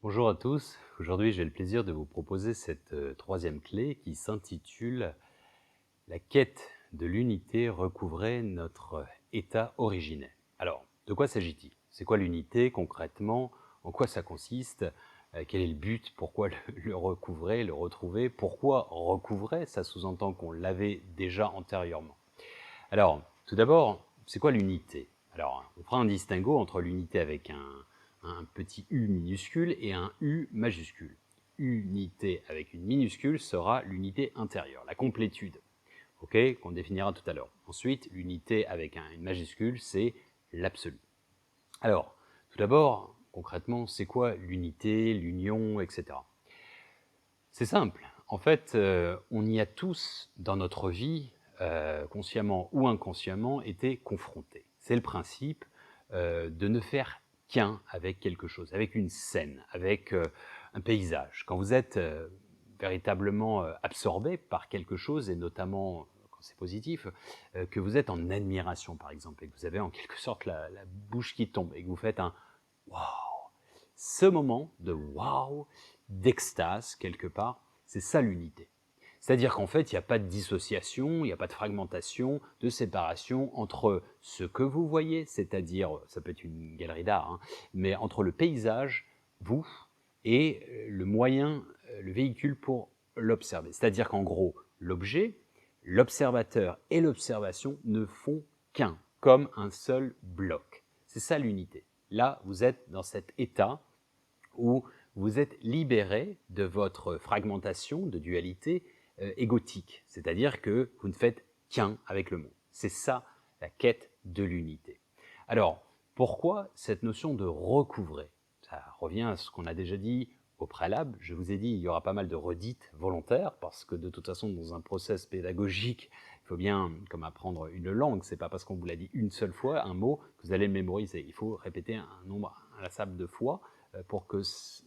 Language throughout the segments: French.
Bonjour à tous, aujourd'hui j'ai le plaisir de vous proposer cette troisième clé qui s'intitule «La quête de l'unité recouvrait notre état originel». Alors, de quoi s'agit-il? C'est quoi l'unité concrètement? En quoi ça consiste? Quel est le but? Pourquoi le recouvrer, le retrouver? Pourquoi recouvrer? Ça sous-entend qu'on l'avait déjà antérieurement. Alors, tout d'abord, c'est quoi l'unité? Alors, on fera un distinguo entre l'unité avec un petit u minuscule et un u majuscule. Unité avec une minuscule sera l'unité intérieure, la complétude, ok, qu'on définira tout à l'heure. Ensuite, l'unité avec une majuscule, c'est l'absolu. Alors, tout d'abord, concrètement, c'est quoi l'unité, l'union, etc. C'est simple. En fait, on y a tous dans notre vie, consciemment ou inconsciemment, été confrontés. C'est le principe de ne faire qu'un avec quelque chose, avec une scène, avec un paysage. Quand vous êtes véritablement absorbé par quelque chose, et notamment quand c'est positif, que vous êtes en admiration par exemple, et que vous avez en quelque sorte la bouche qui tombe, et que vous faites un waouh, ce moment de waouh, d'extase quelque part, c'est ça l'unité. C'est-à-dire qu'en fait, il n'y a pas de dissociation, il n'y a pas de fragmentation, de séparation entre ce que vous voyez, c'est-à-dire, ça peut être une galerie d'art, hein, mais entre le paysage, vous, et le moyen, le véhicule pour l'observer. C'est-à-dire qu'en gros, l'objet, l'observateur et l'observation ne font qu'un, comme un seul bloc. C'est ça l'unité. Là, vous êtes dans cet état où vous êtes libéré de votre fragmentation, de dualité égotique, c'est-à-dire que vous ne faites qu'un avec le monde. C'est ça la quête de l'unité. Alors, pourquoi cette notion de recouvrer? Ça revient à ce qu'on a déjà dit au préalable. Je vous ai dit, il y aura pas mal de redites volontaires, parce que de toute façon, dans un process pédagogique, il faut bien, comme apprendre une langue, c'est pas parce qu'on vous l'a dit une seule fois, un mot, que vous allez le mémoriser. Il faut répéter un nombre inlassable de fois pour que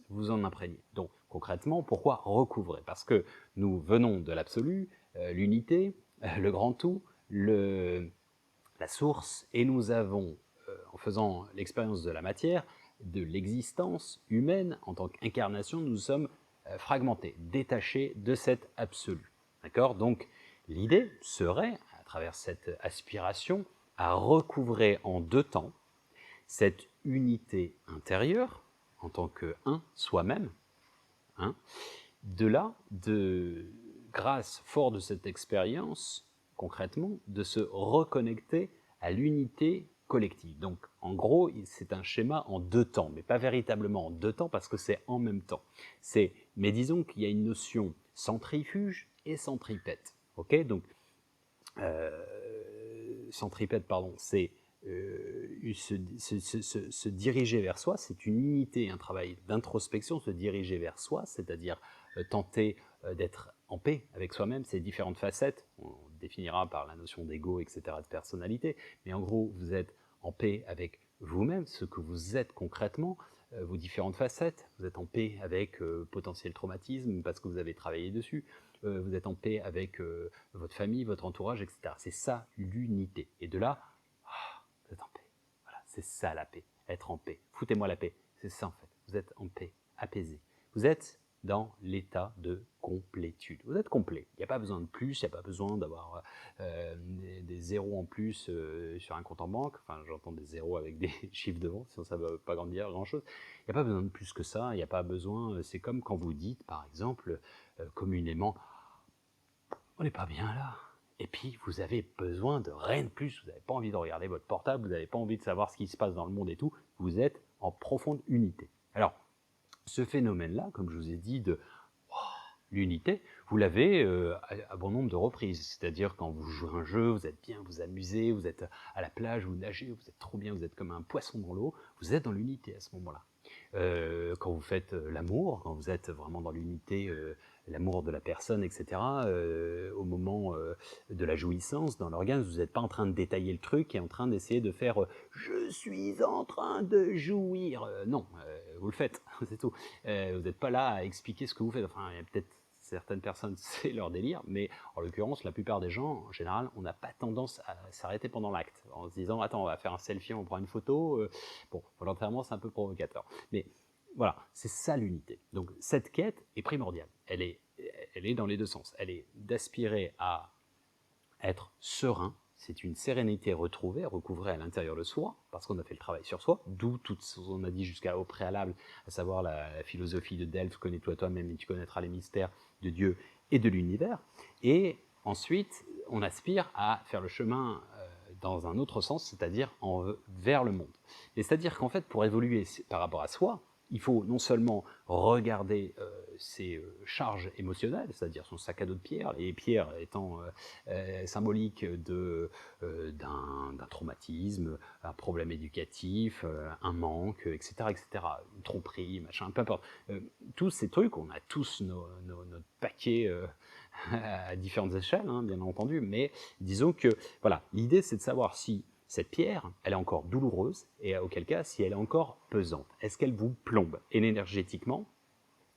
vous en imprégniez. Donc concrètement, pourquoi recouvrer? Parce que nous venons de l'absolu, l'unité, le grand tout, la source, et nous avons, en faisant l'expérience de la matière, de l'existence humaine en tant qu'incarnation, nous sommes fragmentés, détachés de cet absolu. D'accord? Donc l'idée serait, à travers cette aspiration, à recouvrer en deux temps cette unité intérieure en tant que un soi-même, hein, de là, grâce, fort de cette expérience, concrètement, de se reconnecter à l'unité collective. Donc, en gros, c'est un schéma en deux temps, mais pas véritablement en deux temps parce que c'est en même temps. Mais disons qu'il y a une notion centrifuge et centripète. Ok, donc centripète, pardon, c'est se diriger vers soi, c'est une unité, un travail d'introspection, se diriger vers soi, c'est-à-dire tenter d'être en paix avec soi-même, ses différentes facettes, on définira par la notion d'ego, etc., de personnalité, mais en gros, vous êtes en paix avec vous-même, ce que vous êtes concrètement, vos différentes facettes, vous êtes en paix avec potentiel traumatisme parce que vous avez travaillé dessus, vous êtes en paix avec votre famille, votre entourage, etc. C'est ça l'unité. Et de là, vous êtes en paix. Voilà, c'est ça la paix, être en paix. Foutez-moi la paix, c'est ça en fait. Vous êtes en paix, apaisé. Vous êtes dans l'état de complétude. Vous êtes complet. Il n'y a pas besoin de plus, il n'y a pas besoin d'avoir des zéros en plus sur un compte en banque. Enfin, j'entends des zéros avec des chiffres devant, sinon ça ne veut pas dire grand-chose. Il n'y a pas besoin de plus que ça. Il n'y a pas besoin. C'est comme quand vous dites, par exemple, communément, on n'est pas bien là. Et puis, vous avez besoin de rien de plus. Vous n'avez pas envie de regarder votre portable, vous n'avez pas envie de savoir ce qui se passe dans le monde et tout. Vous êtes en profonde unité. Alors, ce phénomène-là, comme je vous ai dit, de l'unité, vous l'avez à bon nombre de reprises. C'est-à-dire quand vous jouez un jeu, vous êtes bien, vous amusez, vous êtes à la plage, vous nagez, vous êtes trop bien, vous êtes comme un poisson dans l'eau, vous êtes dans l'unité à ce moment-là. Quand vous faites l'amour, quand vous êtes vraiment dans l'unité, l'amour de la personne, etc., au moment de la jouissance, dans l'orgasme, vous n'êtes pas en train de détailler le truc et en train d'essayer de faire je suis en train de jouir. Non, vous le faites, c'est tout. Vous n'êtes pas là à expliquer ce que vous faites. Enfin, il y a peut-être certaines personnes, c'est leur délire, mais en l'occurrence, la plupart des gens, en général, on n'a pas tendance à s'arrêter pendant l'acte, en se disant, attends, on va faire un selfie, on prend une photo. Bon, volontairement, c'est un peu provocateur. Mais voilà, c'est ça l'unité. Donc cette quête est primordiale, elle est dans les deux sens. Elle est d'aspirer à être serein, c'est une sérénité retrouvée, recouvrée à l'intérieur de soi, parce qu'on a fait le travail sur soi, d'où tout ce qu'on a dit jusqu'au préalable, à savoir la philosophie de Delphes, connais-toi toi-même et tu connaîtras les mystères de Dieu et de l'univers. Et ensuite, on aspire à faire le chemin dans un autre sens, c'est-à-dire vers le monde. Et c'est-à-dire qu'en fait, pour évoluer par rapport à soi, il faut non seulement regarder ses charges émotionnelles, c'est-à-dire son sac à dos de pierre, les pierres étant symboliques d'un traumatisme, un problème éducatif, un manque, etc., etc., une tromperie, machin, peu importe. Tous ces trucs, on a tous notre paquet à différentes échelles, hein, bien entendu, mais disons que voilà, l'idée c'est de savoir si cette pierre, elle est encore douloureuse, et auquel cas, si elle est encore pesante. Est-ce qu'elle vous plombe énergétiquement,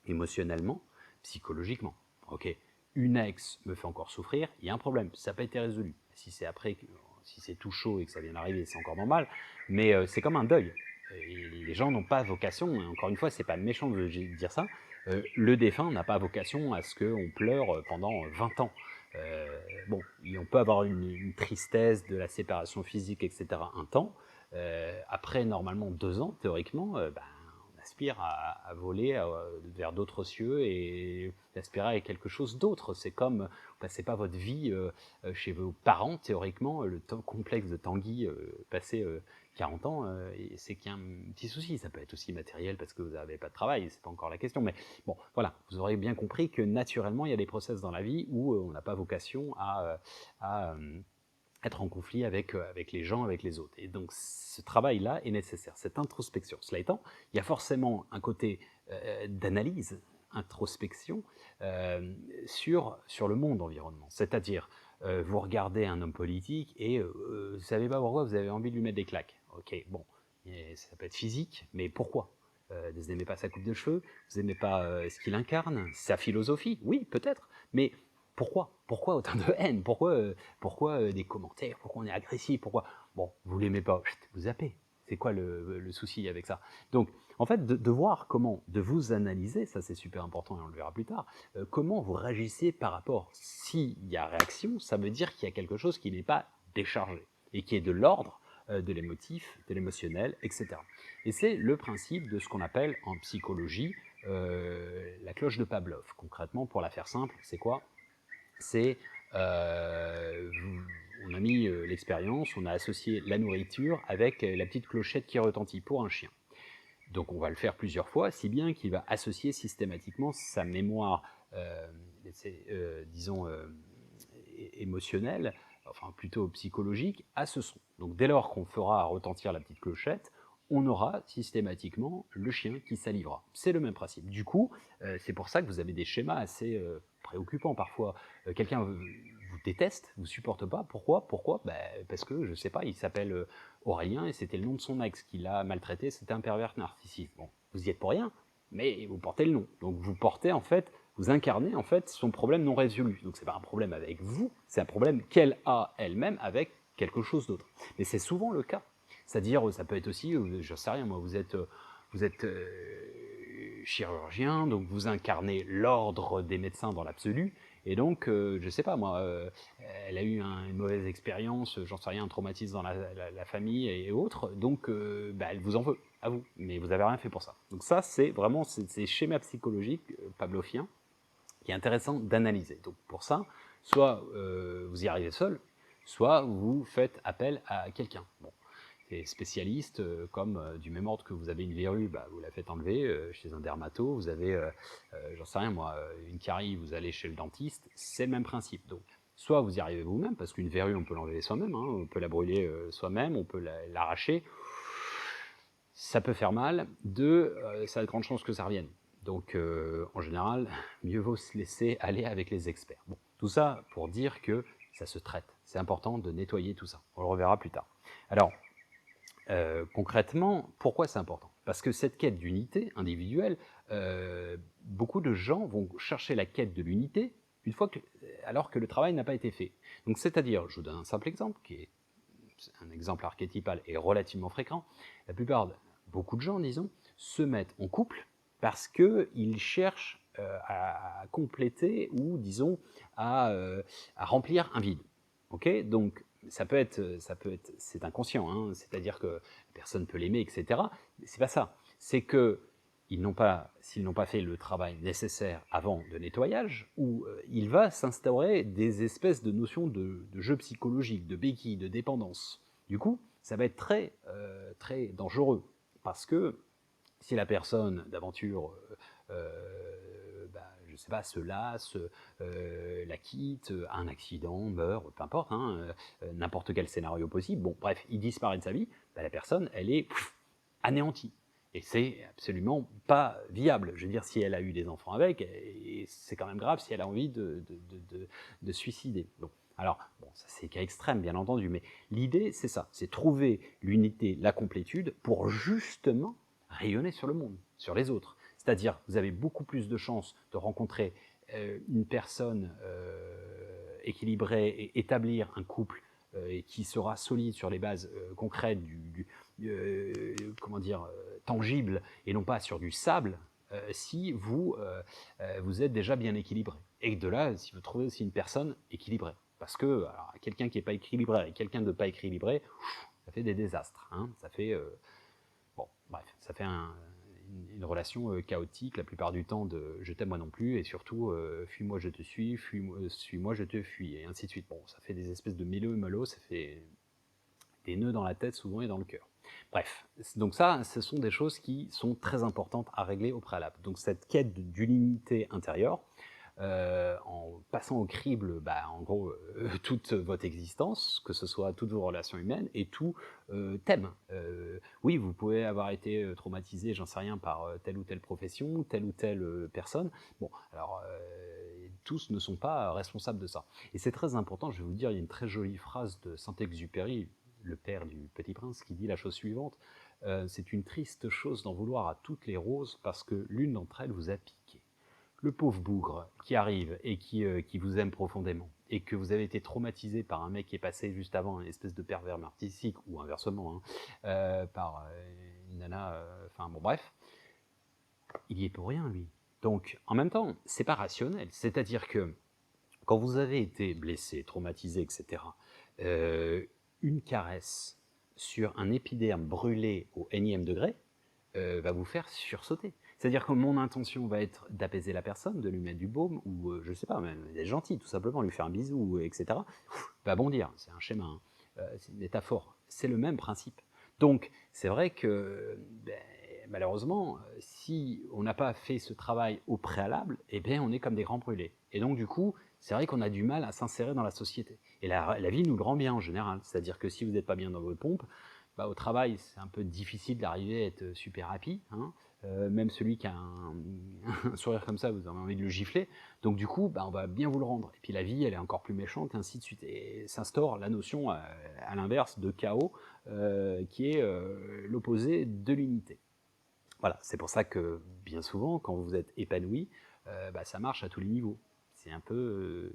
émotionnellement, psychologiquement? Ok, une ex me fait encore souffrir, il y a un problème, ça n'a pas été résolu. Si c'est après, si c'est tout chaud et que ça vient d'arriver, c'est encore normal, mais c'est comme un deuil. Et les gens n'ont pas vocation, et encore une fois, c'est pas méchant de dire ça, le défunt n'a pas vocation à ce qu'on pleure pendant 20 ans. Bon, on peut avoir une tristesse de la séparation physique, etc., un temps. Après, normalement, 2 ans, théoriquement, on aspire à voler vers d'autres cieux et aspirer à quelque chose d'autre. C'est comme, vous passez pas votre vie chez vos parents, théoriquement, le complexe de Tanguy, passé 40 ans, c'est qu'il y a un petit souci. Ça peut être aussi matériel parce que vous n'avez pas de travail, c'est pas encore la question, mais bon, voilà, vous aurez bien compris que naturellement, il y a des process dans la vie où on n'a pas vocation à être en conflit avec les gens, avec les autres. Et donc, ce travail-là est nécessaire, cette introspection. Cela étant, il y a forcément un côté d'analyse, introspection, sur le monde environnement. C'est-à-dire, vous regardez un homme politique et vous ne savez pas pourquoi vous avez envie de lui mettre des claques. Ok, bon, et ça peut être physique, mais pourquoi vous n'aimez pas sa coupe de cheveux, vous n'aimez pas ce qu'il incarne, sa philosophie, oui, peut-être, mais pourquoi autant de haine? Pourquoi des commentaires? Pourquoi on est agressif? Pourquoi? Bon, vous l'aimez pas, vous zappez. C'est quoi le souci avec ça? Donc, en fait, de voir comment, de vous analyser, ça c'est super important et on le verra plus tard, comment vous réagissez par rapport. S'il y a réaction, ça veut dire qu'il y a quelque chose qui n'est pas déchargé et qui est de l'ordre de l'émotif, de l'émotionnel, etc. Et c'est le principe de ce qu'on appelle en psychologie la cloche de Pavlov. Concrètement, pour la faire simple, c'est quoi? C'est on a mis l'expérience, on a associé la nourriture avec la petite clochette qui retentit pour un chien. Donc on va le faire plusieurs fois, si bien qu'il va associer systématiquement sa mémoire, disons, émotionnelle, enfin plutôt psychologique, à ce son. Donc dès lors qu'on fera retentir la petite clochette, on aura systématiquement le chien qui salivera. C'est le même principe. Du coup, c'est pour ça que vous avez des schémas assez préoccupants parfois. Quelqu'un vous déteste, vous supporte pas. Pourquoi? Parce que, je sais pas, il s'appelle Aurélien et c'était le nom de son ex qui l'a maltraité, c'était un pervers narcissique. Bon, vous y êtes pour rien, mais vous portez le nom. Donc vous portez en fait, vous incarnez en fait son problème non résolu. Donc c'est pas un problème avec vous, c'est un problème qu'elle a elle-même avec quelque chose d'autre. Mais c'est souvent le cas. C'est-à-dire, ça peut être aussi, je ne sais rien moi, vous êtes chirurgien, donc vous incarnez l'ordre des médecins dans l'absolu, et donc, je ne sais pas moi, elle a eu une mauvaise expérience, j'en sais rien, un traumatisme dans la famille et autres, donc elle vous en veut, à vous, mais vous n'avez rien fait pour ça. Donc ça, c'est vraiment ces schémas psychologiques pavloviens qui est intéressant d'analyser. Donc pour ça, soit vous y arrivez seul, soit vous faites appel à quelqu'un. Bon, des spécialistes, comme du même ordre que vous avez une verrue, vous la faites enlever chez un dermato, vous avez, j'en sais rien moi, une carie, vous allez chez le dentiste, c'est le même principe. Donc, soit vous y arrivez vous-même, parce qu'une verrue, on peut l'enlever soi-même, hein, on peut la brûler soi-même, on peut l'arracher, ça peut faire mal. Deux, ça a de grandes chances que ça revienne. Donc, en général, mieux vaut se laisser aller avec les experts. Bon, tout ça pour dire que ça se traite. C'est important de nettoyer tout ça. On le reverra plus tard. Alors, concrètement, pourquoi c'est important? Parce que cette quête d'unité individuelle, beaucoup de gens vont chercher la quête de l'unité alors que le travail n'a pas été fait. Donc, c'est-à-dire, je vous donne un simple exemple, qui est un exemple archétypal et relativement fréquent. Beaucoup de gens, disons, se mettent en couple parce qu'il cherche à compléter ou, disons, à remplir un vide. Ok, donc c'est inconscient, hein, c'est-à-dire que la personne peut l'aimer, etc. C'est pas ça. C'est que s'ils n'ont pas fait le travail nécessaire avant de nettoyage, où il va s'instaurer des espèces de notions de jeu psychologique, de béquille, de dépendance. Du coup, ça va être très dangereux, parce que si la personne d'aventure, je ne sais pas, se lasse, la quitte, a un accident, meurt, peu importe, hein, n'importe quel scénario possible, bon, bref, il disparaît de sa vie, la personne, elle est anéantie. Et c'est absolument pas viable. Je veux dire, si elle a eu des enfants avec, et c'est quand même grave si elle a envie de suicider. Bon. Alors, bon, ça c'est cas extrême, bien entendu, mais l'idée, c'est ça, c'est trouver l'unité, la complétude, pour justement rayonner sur le monde, sur les autres. C'est-à-dire, vous avez beaucoup plus de chances de rencontrer une personne équilibrée et établir un couple qui sera solide sur les bases concrètes comment dire, tangible et non pas sur du sable, si vous êtes déjà bien équilibré. Et de là, si vous trouvez aussi une personne équilibrée. Parce que quelqu'un qui n'est pas équilibré et quelqu'un de pas équilibré, ça fait des désastres. Hein. Ça fait bon, bref, ça fait une relation chaotique la plupart du temps de je t'aime moi non plus, et surtout fuis-moi je te suis, suis-moi je te fuis, et ainsi de suite. Bon, ça fait des espèces de mélo et mollo, ça fait des nœuds dans la tête souvent et dans le cœur. Bref, donc ça, ce sont des choses qui sont très importantes à régler au préalable. Donc cette quête d'unité intérieure, en passant au crible, en gros, toute votre existence, que ce soit toutes vos relations humaines et tout thème. Oui, vous pouvez avoir été traumatisé, j'en sais rien, par telle ou telle profession, telle ou telle personne. Bon, alors, tous ne sont pas responsables de ça. Et c'est très important, je vais vous dire, il y a une très jolie phrase de Saint-Exupéry, le père du Petit Prince, qui dit la chose suivante: c'est une triste chose d'en vouloir à toutes les roses parce que l'une d'entre elles vous a piqué. Le pauvre bougre qui arrive et qui vous aime profondément, et que vous avez été traumatisé par un mec qui est passé juste avant, une espèce de pervers narcissique, ou inversement, hein, par une nana, enfin bon bref, il y est pour rien lui. Donc en même temps, c'est pas rationnel, c'est-à-dire que quand vous avez été blessé, traumatisé, etc., une caresse sur un épiderme brûlé au énième degré va vous faire sursauter. C'est-à-dire que mon intention va être d'apaiser la personne, de lui mettre du baume, ou je sais pas, même d'être gentil, tout simplement, lui faire un bisou, etc. Va bondir, c'est un schéma, hein. C'est une métaphore, c'est le même principe. Donc, c'est vrai que malheureusement, si on n'a pas fait ce travail au préalable, eh bien, on est comme des grands brûlés. Et donc, du coup, c'est vrai qu'on a du mal à s'insérer dans la société. Et la vie nous le rend bien en général. C'est-à-dire que si vous n'êtes pas bien dans votre pompe, au travail, c'est un peu difficile d'arriver à être super happy. Hein. Même celui qui a un sourire comme ça, vous avez envie de le gifler. Donc du coup, on va bien vous le rendre. Et puis la vie, elle est encore plus méchante, ainsi de suite. Et s'instaure la notion, à l'inverse, de chaos, qui est l'opposé de l'unité. Voilà, c'est pour ça que bien souvent, quand vous êtes épanoui, ça marche à tous les niveaux. C'est un peu,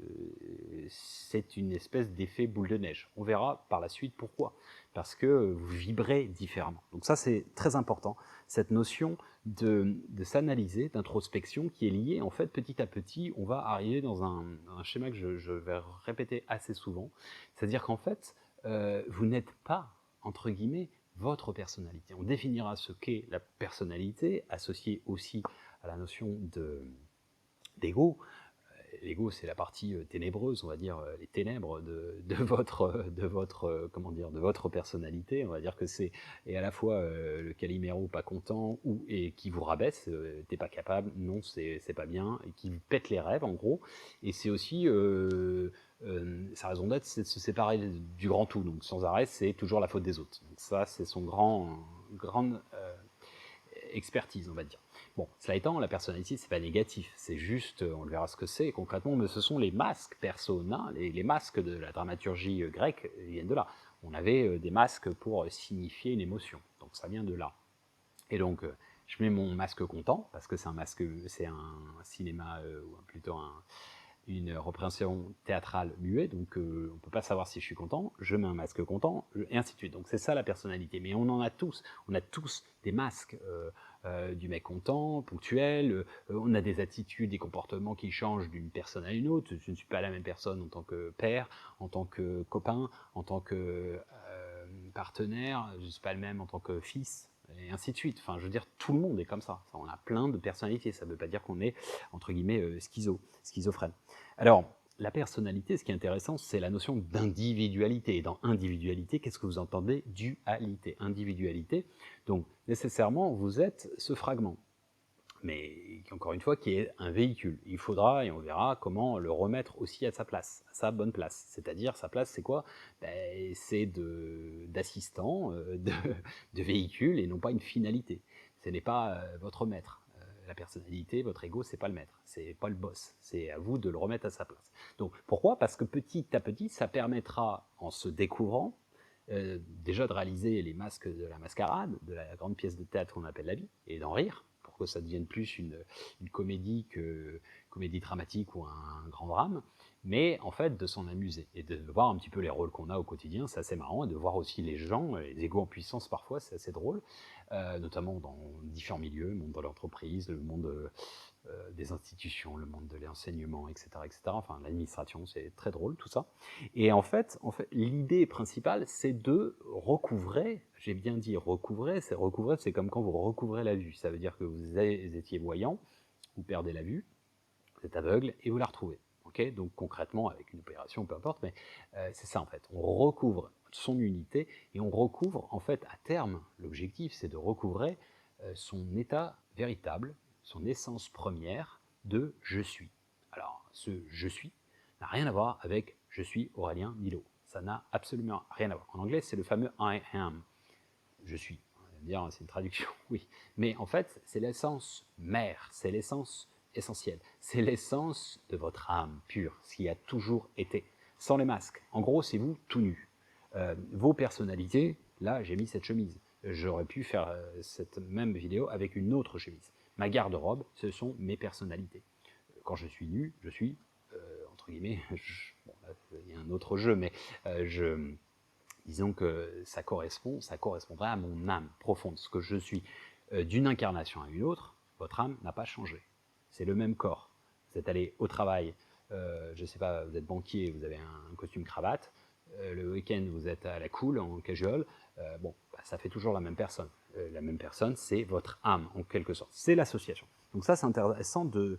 c'est une espèce d'effet boule de neige. On verra par la suite pourquoi. Parce que vous vibrez différemment. Donc ça, c'est très important, cette notion de s'analyser, d'introspection, qui est liée, en fait, petit à petit, on va arriver dans un schéma que je vais répéter assez souvent. C'est-à-dire qu'en fait, vous n'êtes pas, entre guillemets, votre personnalité. On définira ce qu'est la personnalité, associée aussi à la notion d'ego. L'ego, c'est la partie ténébreuse, on va dire, les ténèbres de votre personnalité. On va dire que c'est à la fois le Calimero pas content et qui vous rabaisse, t'es pas capable, non, c'est pas bien, et qui vous pète les rêves en gros. Et c'est aussi sa raison d'être, c'est de se séparer du grand tout. Donc sans arrêt, c'est toujours la faute des autres. Donc ça, c'est son grande expertise, on va dire. Bon, cela étant, la personnalité, c'est pas négatif, c'est juste, on le verra ce que c'est concrètement, mais ce sont les masques persona, les masques de la dramaturgie grecque viennent de là. On avait des masques pour signifier une émotion, donc ça vient de là. Et donc, je mets mon masque content, parce que c'est un cinéma, ou plutôt une représentation théâtrale muet, donc on ne peut pas savoir si je suis content, je mets un masque content, et ainsi de suite. Donc c'est ça la personnalité. Mais on en a tous, on a tous des masques du mec content, ponctuel, on a des attitudes, des comportements qui changent d'une personne à une autre. Je ne suis pas la même personne en tant que père, en tant que copain, en tant que partenaire, je ne suis pas le même en tant que fils, et ainsi de suite. Enfin, je veux dire, tout le monde est comme ça. On a plein de personnalités, ça ne veut pas dire qu'on est, entre guillemets, schizophrène. Alors, la personnalité, ce qui est intéressant, c'est la notion d'individualité. Et dans individualité, qu'est-ce que vous entendez? Dualité. Individualité, donc nécessairement, vous êtes ce fragment. Mais encore une fois, qui est un véhicule. Il faudra, et on verra, comment le remettre aussi à sa place, à sa bonne place. C'est-à-dire, sa place, c'est quoi? C'est d'assistant, de véhicule, et non pas une finalité. Ce n'est pas votre maître. La personnalité, votre ego, c'est pas le maître, c'est pas le boss. C'est à vous de le remettre à sa place. Donc, pourquoi? Parce que petit à petit, ça permettra, en se découvrant, déjà de réaliser les masques de la mascarade, de la grande pièce de théâtre qu'on appelle la vie, et d'en rire, pour que ça devienne plus une comédie que comédie dramatique ou un grand drame, mais en fait de s'en amuser et de voir un petit peu les rôles qu'on a au quotidien, c'est assez marrant, et de voir aussi les gens, les égos en puissance parfois, c'est assez drôle, notamment dans différents milieux, le monde de l'entreprise, le monde des institutions, le monde de l'enseignement, etc., etc. Enfin, l'administration, c'est très drôle tout ça. Et en fait l'idée principale, c'est de recouvrer, j'ai bien dit recouvrer, c'est comme quand vous recouvrez la vue. Ça veut dire que vous étiez voyant, vous perdez la vue, vous êtes aveugle et vous la retrouvez. Okay, donc concrètement, avec une opération, peu importe, mais c'est ça en fait. On recouvre son unité et on recouvre en fait à terme, l'objectif c'est de recouvrer son état véritable, son essence première de je suis. Alors ce je suis n'a rien à voir avec je suis Aurélien Milo. Ça n'a absolument rien à voir. En anglais, c'est le fameux I am. Je suis. On va dire, c'est une traduction, oui. Mais en fait, c'est l'essence mère, c'est l'essence essentielle. C'est l'essence de votre âme pure, ce qui a toujours été, sans les masques. En gros, c'est vous tout nu. Vos personnalités, là, j'ai mis cette chemise. J'aurais pu faire cette même vidéo avec une autre chemise. Ma garde-robe, ce sont mes personnalités. Quand je suis nu, je suis, entre guillemets, bon, là, il y a un autre jeu, mais disons que ça correspondrait à mon âme profonde, ce que je suis. D'une incarnation à une autre, votre âme n'a pas changé. C'est le même corps. Vous êtes allé au travail, je ne sais pas, vous êtes banquier, vous avez un costume cravate, le week-end vous êtes à la cool, en casual, bon, bah, ça fait toujours la même personne. La même personne, c'est votre âme, en quelque sorte. C'est l'association. Donc ça, c'est intéressant de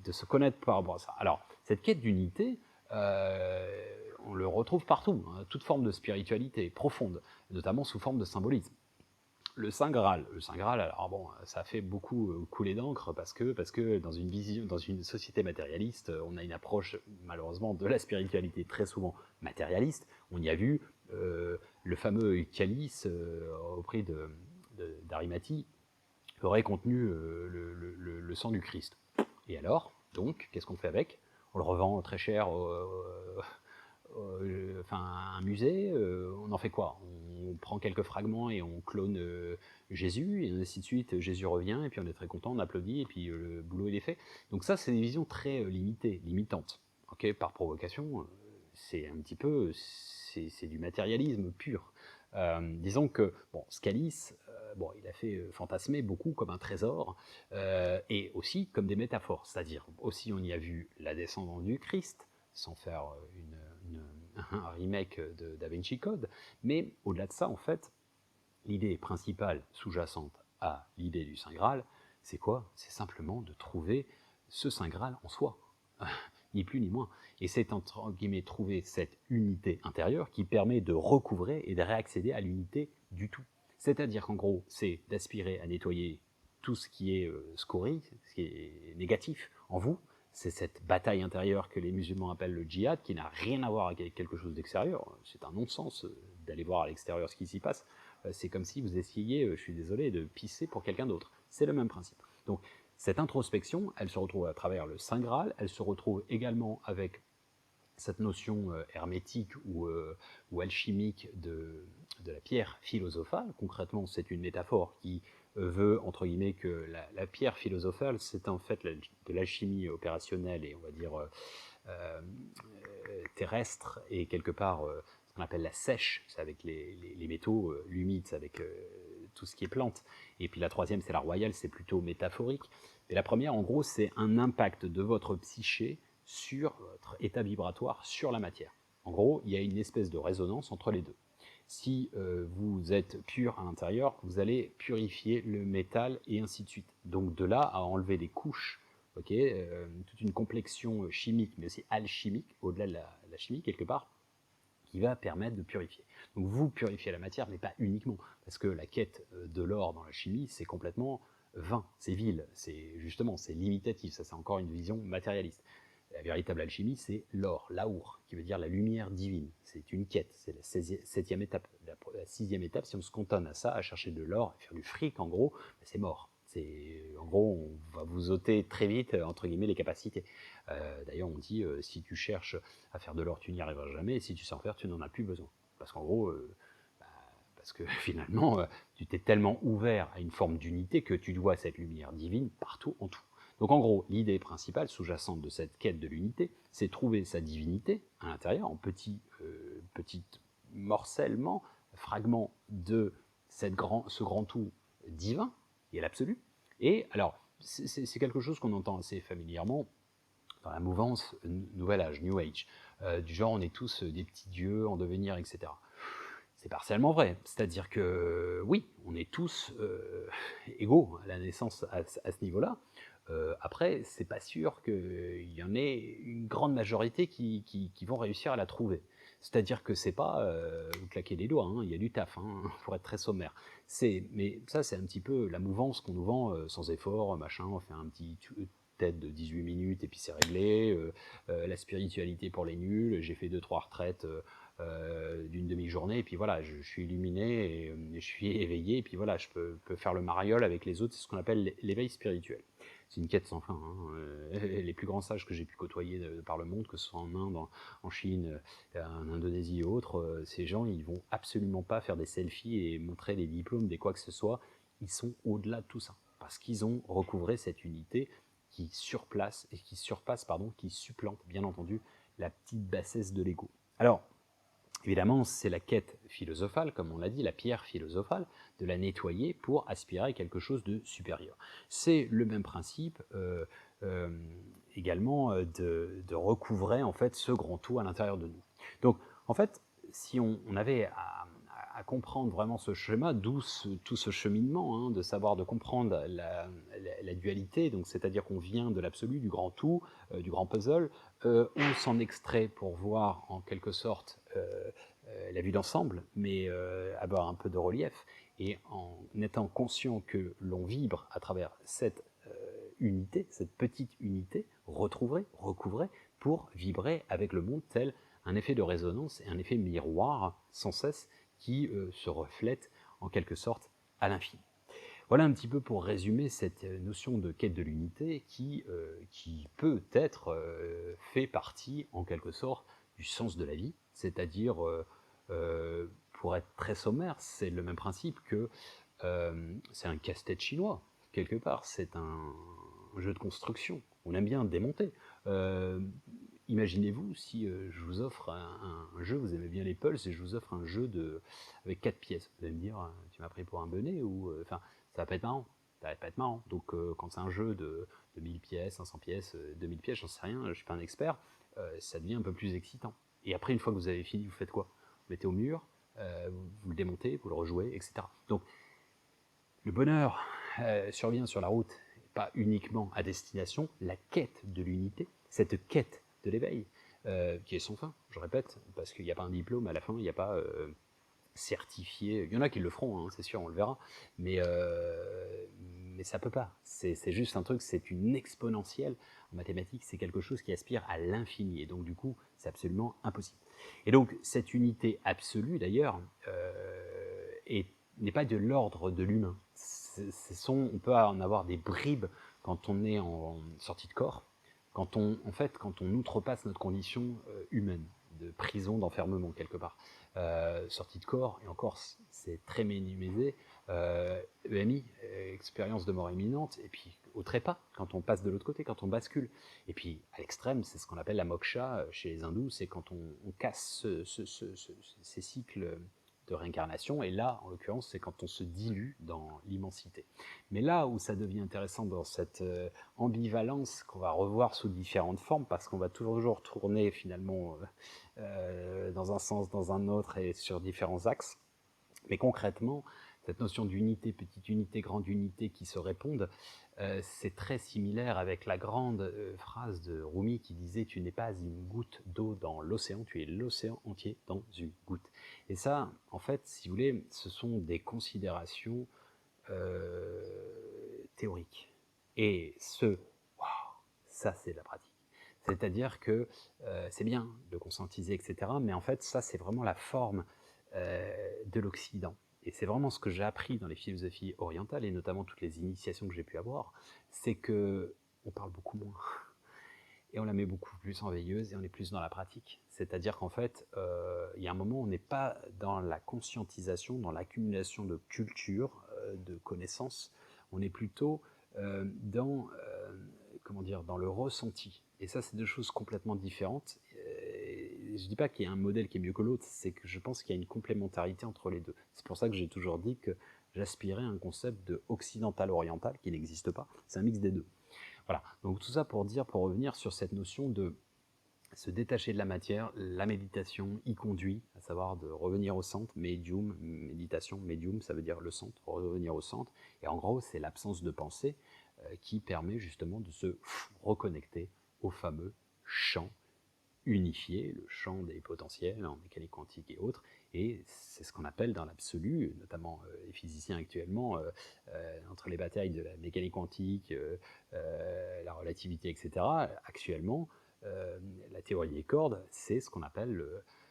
se connaître par rapport à ça. Alors, cette quête d'unité, on le retrouve partout, hein, toute forme de spiritualité profonde, notamment sous forme de symbolisme. Le Saint Graal, alors bon, ça fait beaucoup couler d'encre parce que dans une société matérialiste, on a une approche malheureusement de la spiritualité très souvent matérialiste. On y a vu le fameux calice au prix d'Arimathie aurait contenu le sang du Christ. Et alors, donc, qu'est-ce qu'on fait avec? On le revend très cher un musée, on en fait quoi? On prend quelques fragments et on clone Jésus, et ainsi de suite. Jésus revient, et puis on est très content, on applaudit, et puis le boulot il est fait. Donc ça, c'est des visions très limitées, limitantes. Okay, par provocation, c'est un petit peu, c'est du matérialisme pur. Disons que, bon, Scalis, bon, il a fait fantasmer beaucoup comme un trésor, et aussi comme des métaphores. C'est-à-dire, aussi on y a vu la descendance du Christ, sans faire un remake de Da Vinci Code, mais au-delà de ça, en fait, l'idée principale sous-jacente à l'idée du Saint Graal, c'est quoi? C'est simplement de trouver ce Saint Graal en soi, ni plus ni moins. Et c'est entre guillemets trouver cette unité intérieure qui permet de recouvrer et de réaccéder à l'unité du tout. C'est-à-dire qu'en gros, c'est d'aspirer à nettoyer tout ce qui est scorie, ce qui est négatif en vous. C'est cette bataille intérieure que les musulmans appellent le djihad, qui n'a rien à voir avec quelque chose d'extérieur. C'est un non-sens d'aller voir à l'extérieur ce qui s'y passe. C'est comme si vous essayiez, je suis désolé, de pisser pour quelqu'un d'autre. C'est le même principe. Donc, cette introspection, elle se retrouve à travers le Saint Graal, elle se retrouve également avec cette notion hermétique ou alchimique de la pierre philosophale. Concrètement, c'est une métaphore qui veut, entre guillemets, que la pierre philosophale, c'est en fait de l'alchimie opérationnelle et on va dire terrestre, et quelque part ce qu'on appelle la sèche, c'est avec les métaux, l'humide, c'est avec tout ce qui est plante. Et puis la troisième, c'est la royale, c'est plutôt métaphorique. Et la première, en gros, c'est un impact de votre psyché sur votre état vibratoire, sur la matière. En gros, il y a une espèce de résonance entre les deux. Si vous êtes pur à l'intérieur, vous allez purifier le métal et ainsi de suite. Donc de là à enlever des couches, toute une complexion chimique, mais aussi alchimique, au-delà de la chimie quelque part, qui va permettre de purifier. Donc vous purifiez la matière, mais pas uniquement, parce que la quête de l'or dans la chimie, c'est complètement vain, c'est vil, c'est limitatif, ça c'est encore une vision matérialiste. La véritable alchimie, c'est l'or, l'aour, qui veut dire la lumière divine. C'est une quête, c'est la septième étape. La sixième étape, si on se cantonne à ça, à chercher de l'or, à faire du fric, en gros, c'est mort. En gros, on va vous ôter très vite, entre guillemets, les capacités. D'ailleurs, on dit, si tu cherches à faire de l'or, tu n'y arriveras jamais, et si tu sais en faire, tu n'en as plus besoin. Parce qu'en gros, parce que finalement, tu t'es tellement ouvert à une forme d'unité que tu dois cette lumière divine partout en tout. Donc en gros, l'idée principale sous-jacente de cette quête de l'unité, c'est trouver sa divinité à l'intérieur, en petits morcellement, fragments de ce grand tout divin, qui est l'absolu. Et alors, c'est quelque chose qu'on entend assez familièrement dans la mouvance Nouvel Âge, New Age, du genre on est tous des petits dieux en devenir, etc. C'est partiellement vrai, c'est-à-dire que oui, on est tous égaux à la naissance à ce niveau-là. Après, c'est pas sûr qu'il y en ait une grande majorité qui vont réussir à la trouver. C'est-à-dire que c'est pas vous claquez les doigts, hein, il y a du taf, hein, pour être très sommaire. Mais ça, c'est un petit peu la mouvance qu'on nous vend sans effort, machin, on fait un petit tête de 18 minutes et puis c'est réglé. La spiritualité pour les nuls, j'ai fait 2-3 retraites d'une demi-journée, et puis voilà, je suis illuminé et je suis éveillé, et puis voilà, je peux faire le mariole avec les autres, c'est ce qu'on appelle l'éveil spirituel. C'est une quête sans fin. Hein. Les plus grands sages que j'ai pu côtoyer par le monde, que ce soit en Inde, en Chine, en Indonésie et autres, ces gens, ils vont absolument pas faire des selfies et montrer des diplômes, des quoi que ce soit. Ils sont au-delà de tout ça, parce qu'ils ont recouvré cette unité qui surplace et qui surpasse, qui supplante, bien entendu, la petite bassesse de l'ego. Alors, évidemment, c'est la quête philosophale, comme on l'a dit, la pierre philosophale, de la nettoyer pour aspirer à quelque chose de supérieur. C'est le même principe également de recouvrer en fait ce grand tout à l'intérieur de nous. Donc, en fait, si on avait à comprendre vraiment ce schéma, d'où tout ce cheminement, de comprendre la dualité, donc c'est-à-dire qu'on vient de l'absolu, du grand tout, du grand puzzle, on s'en extrait pour voir en quelque sorte la vue d'ensemble, mais avoir un peu de relief, et en étant conscient que l'on vibre à travers cette unité, cette petite unité, recouvrée, pour vibrer avec le monde tel un effet de résonance et un effet miroir sans cesse qui se reflète en quelque sorte à l'infini. Voilà un petit peu pour résumer cette notion de quête de l'unité qui peut être fait partie en quelque sorte du sens de la vie, c'est-à-dire, pour être très sommaire, c'est le même principe que c'est un casse-tête chinois, quelque part, c'est un jeu de construction, on aime bien démonter. Imaginez-vous si je vous offre un jeu, vous aimez bien les pulses, et je vous offre un jeu avec 4 pièces. Vous allez me dire, tu m'as pris pour un benet, ou ça va pas être marrant. Ça va pas être marrant. Donc quand c'est un jeu de 1000 pièces, 500 pièces, 2000 pièces, j'en sais rien, je suis pas un expert, ça devient un peu plus excitant. Et après, une fois que vous avez fini, vous faites quoi? Vous mettez au mur, vous le démontez, vous le rejouez, etc. Donc le bonheur survient sur la route, pas uniquement à destination, la quête de l'unité, cette quête de l'éveil, qui est sans fin, je répète, parce qu'il n'y a pas un diplôme à la fin, il n'y a pas certifié, il y en a qui le feront, hein, c'est sûr, on le verra, mais ça peut pas, c'est juste un truc, c'est une exponentielle, en mathématiques, c'est quelque chose qui aspire à l'infini, et donc du coup, c'est absolument impossible. Et donc, cette unité absolue, d'ailleurs, n'est pas de l'ordre de l'humain. On peut en avoir des bribes quand on est en sortie de corps, quand on outrepasse notre condition humaine, de prison, d'enfermement quelque part. Sortie de corps, et encore c'est très minimisé, EMI, expérience de mort imminente, et puis au trépas, quand on passe de l'autre côté, quand on bascule. Et puis à l'extrême, c'est ce qu'on appelle la moksha chez les hindous, c'est quand on casse ces cycles de réincarnation, et là, en l'occurrence, c'est quand on se dilue dans l'immensité. Mais là où ça devient intéressant dans cette ambivalence qu'on va revoir sous différentes formes, parce qu'on va toujours tourner finalement dans un sens, dans un autre, et sur différents axes, mais concrètement, cette notion d'unité, petite unité, grande unité qui se répondent, c'est très similaire avec la grande phrase de Rumi qui disait « Tu n'es pas une goutte d'eau dans l'océan, tu es l'océan entier dans une goutte ». Et ça, en fait, si vous voulez, ce sont des considérations théoriques. Et waouh, ça c'est la pratique. C'est-à-dire que c'est bien de conscientiser, etc., mais en fait, ça c'est vraiment la forme de l'Occident. Et c'est vraiment ce que j'ai appris dans les philosophies orientales, et notamment toutes les initiations que j'ai pu avoir, c'est qu'on parle beaucoup moins. Et on la met beaucoup plus en veilleuse, et on est plus dans la pratique. C'est-à-dire qu'en fait, il y a un moment où on n'est pas dans la conscientisation, dans l'accumulation de culture, de connaissances, on est plutôt dans, dans le ressenti. Et ça, c'est deux choses complètement différentes. Je ne dis pas qu'il y a un modèle qui est mieux que l'autre, c'est que je pense qu'il y a une complémentarité entre les deux. C'est pour ça que j'ai toujours dit que j'aspirais à un concept de occidental-oriental qui n'existe pas, c'est un mix des deux. Voilà, donc tout ça pour dire, pour revenir sur cette notion de se détacher de la matière, la méditation y conduit, à savoir de revenir au centre, médium, méditation, médium, ça veut dire le centre, revenir au centre, et en gros c'est l'absence de pensée qui permet justement de se reconnecter au fameux champ unifié, le champ des potentiels en mécanique quantique et autres, et c'est ce qu'on appelle dans l'absolu, notamment les physiciens actuellement, entre les batailles de la mécanique quantique, la relativité, etc., actuellement, la théorie des cordes, c'est ce qu'on appelle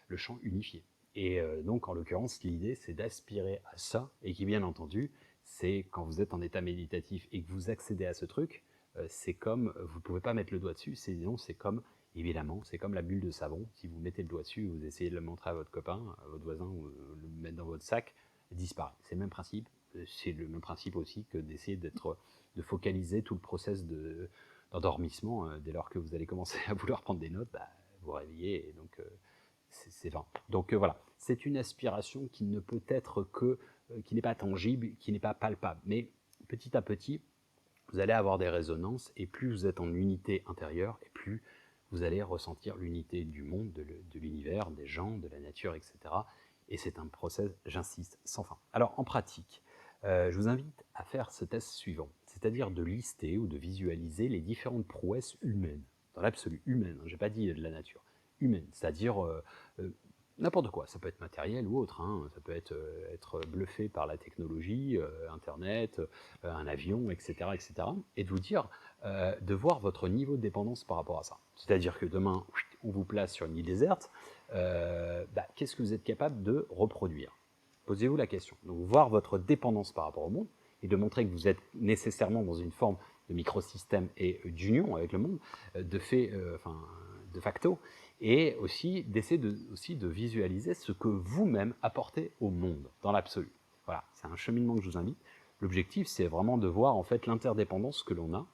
le champ unifié. Et donc, en l'occurrence, l'idée, c'est d'aspirer à ça, et qui, bien entendu, c'est quand vous êtes en état méditatif et que vous accédez à ce truc, c'est comme, vous ne pouvez pas mettre le doigt dessus, c'est comme, évidemment, c'est comme la bulle de savon, si vous mettez le doigt dessus, vous essayez de le montrer à votre copain, à votre voisin, ou le mettre dans votre sac, elle disparaît. C'est le même principe, c'est le même principe aussi que d'essayer de focaliser tout le process d'endormissement, dès lors que vous allez commencer à vouloir prendre des notes, vous réveillez, et donc c'est vain. Donc voilà, c'est une aspiration qui ne peut être que, qui n'est pas tangible, qui n'est pas palpable, mais petit à petit, vous allez avoir des résonances, et plus vous êtes en unité intérieure, et plus vous allez ressentir l'unité du monde, de l'univers, des gens, de la nature, etc. Et c'est un process, j'insiste, sans fin. Alors en pratique, je vous invite à faire ce test suivant, c'est-à-dire de lister ou de visualiser les différentes prouesses humaines, dans l'absolu, humaine, je n'ai pas dit de la nature, humaine, c'est-à-dire n'importe quoi, ça peut être matériel ou autre, hein. Ça peut être bluffé par la technologie, Internet, un avion, etc., etc., et de vous dire, de voir votre niveau de dépendance par rapport à ça. C'est-à-dire que demain, on vous place sur une île déserte, qu'est-ce que vous êtes capable de reproduire? Posez-vous la question. Donc, voir votre dépendance par rapport au monde, et de montrer que vous êtes nécessairement dans une forme de microsystème et d'union avec le monde, de facto, et aussi d'essayer de visualiser ce que vous-même apportez au monde, dans l'absolu. Voilà, c'est un cheminement que je vous invite. L'objectif, c'est vraiment de voir en fait l'interdépendance que l'on a,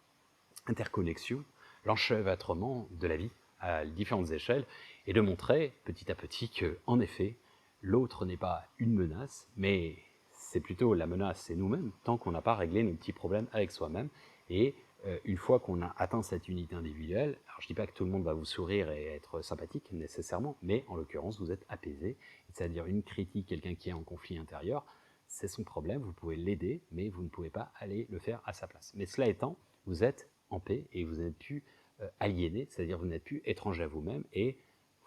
interconnexion, l'enchevêtrement de la vie à différentes échelles, et de montrer petit à petit que, en effet, l'autre n'est pas une menace, mais c'est plutôt la menace, c'est nous-mêmes, tant qu'on n'a pas réglé nos petits problèmes avec soi-même. Et une fois qu'on a atteint cette unité individuelle, alors je ne dis pas que tout le monde va vous sourire et être sympathique nécessairement, mais en l'occurrence, vous êtes apaisé, c'est-à-dire une critique, quelqu'un qui est en conflit intérieur, c'est son problème, vous pouvez l'aider, mais vous ne pouvez pas aller le faire à sa place. Mais cela étant, vous êtes en paix et vous n'êtes plus aliéné, c'est-à-dire vous n'êtes plus étranger à vous-même, et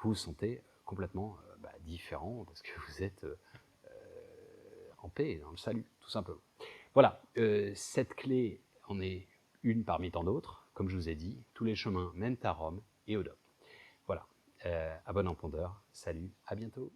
vous vous sentez complètement différent parce que vous êtes en paix, dans le salut, tout simplement. Voilà, cette clé en est une parmi tant d'autres. Comme je vous ai dit, tous les chemins mènent à Rome et au Dop. Voilà, à bon entendeur, salut, à bientôt.